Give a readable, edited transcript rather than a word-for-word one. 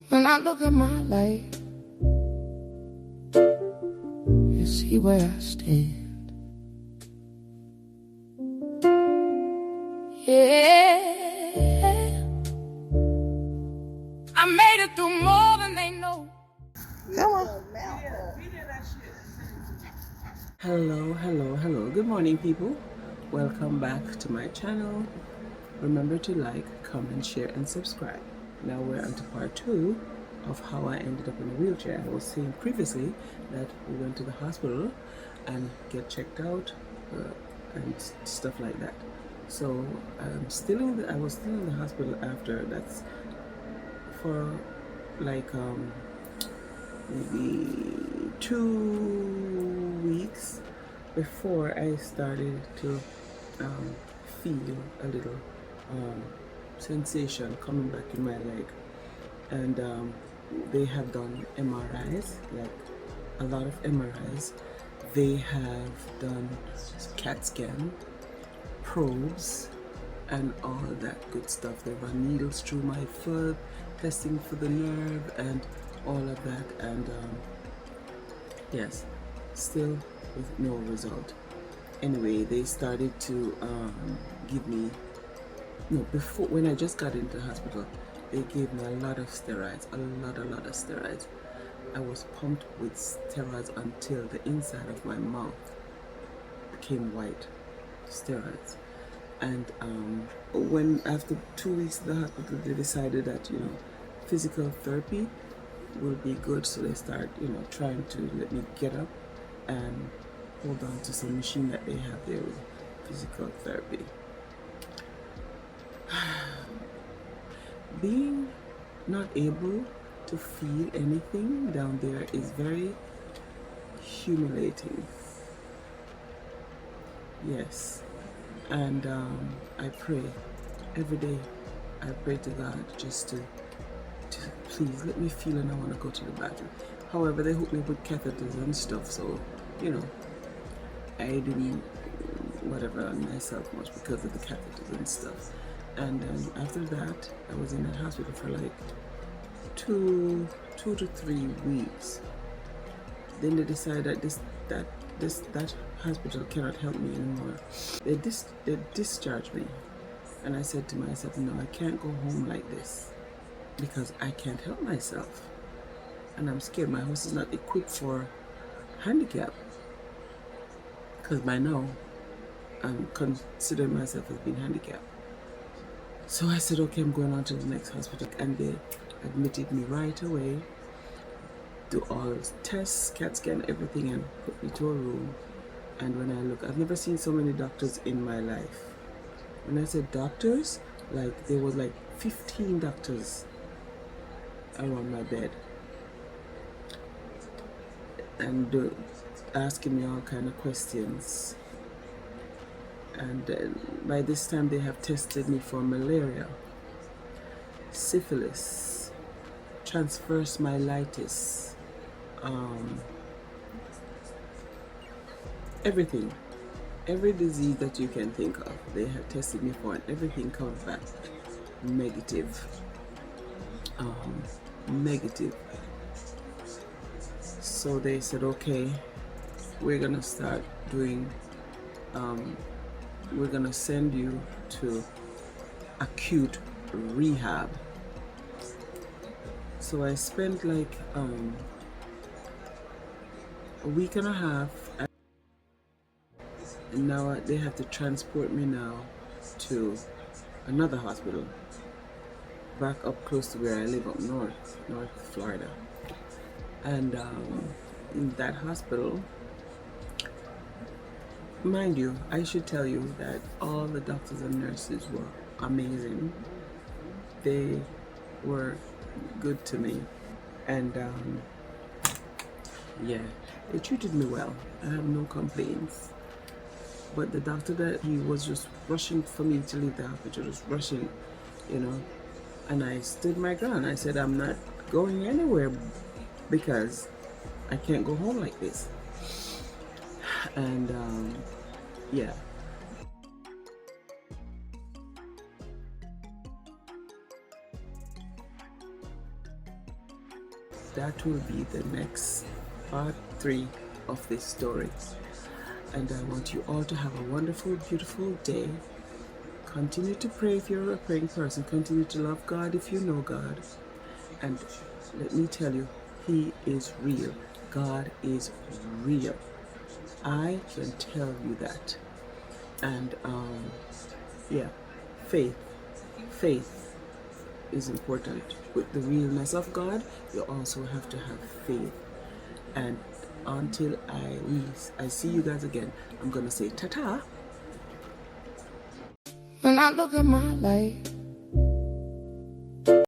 When I look at my life, you see where I stand. Yeah, I made it through more than they know. Come on. Hello. Good morning, people. Welcome back to my channel. Remember to like, comment, share, and subscribe. Now we're on to part 2 of how I ended up in a wheelchair. I was saying previously that we went to the hospital and get checked out and stuff like that. So I was still in the hospital after. That's for like maybe 2 weeks before I started to feel a little sensation coming back in my leg. And they have done MRIs, like a lot of MRIs. They have done CAT scan, probes, and all that good stuff. They run needles through my foot, testing for the nerve and all of that. And yes, still with no result. Anyway, they started to give me, before, when I just got into the hospital, they gave me a lot of steroids, a lot of steroids. I was pumped with steroids until the inside of my mouth became white, steroids. And when after 2 weeks in the hospital, they decided that, physical therapy will be good. So they start, trying to let me get up and hold on to some machine that they have there with physical therapy. Being not able to feel anything down there is very humiliating. Yes. And I pray every day. I pray to God just to please let me feel, and I want to go to the bathroom. However, they hooked me with catheters and stuff, so I didn't whatever on myself much because of the catheters and stuff. And after that, I was in that hospital for like two to 3 weeks. Then they decided that hospital cannot help me anymore. They discharged me, and I said to myself, no, I can't go home like this because I can't help myself, and I'm scared. My house is not equipped for handicap, because by now I'm considering myself as being handicapped. So I said, okay, I'm going on to the next hospital, and they admitted me right away, do all tests, CAT scan, everything, and put me to a room. And when I look, I've never seen so many doctors in my life. When I said doctors, like there was like 15 doctors around my bed, and asking me all kind of questions. And by this time they have tested me for malaria, syphilis, transverse myelitis, everything, every disease that you can think of, they have tested me for, and everything comes back negative. Negative. So they said, okay, we're gonna start doing, we're gonna send you to acute rehab. So I spent like a week and a half, and now they have to transport me now to another hospital, back up close to where I live, up north Florida. And in that hospital, mind you, I should tell you that all the doctors and nurses were amazing. They were good to me, and yeah, they treated me well. I have no complaints. But the doctor, that he was just rushing for me to leave the hospital, just rushing, and I stood my ground. I said, I'm not going anywhere because I can't go home like this. And yeah. that will be the next part 3 of this story. And I want you all to have a wonderful, beautiful day. Continue to pray if you're a praying person. Continue to love God if you know God. And let me tell you, He is real. God is real. I can tell you that. And yeah, faith is important. With the realness of God, you also have to have faith. And until I see you guys again, I'm gonna say ta-ta. When I look at my life,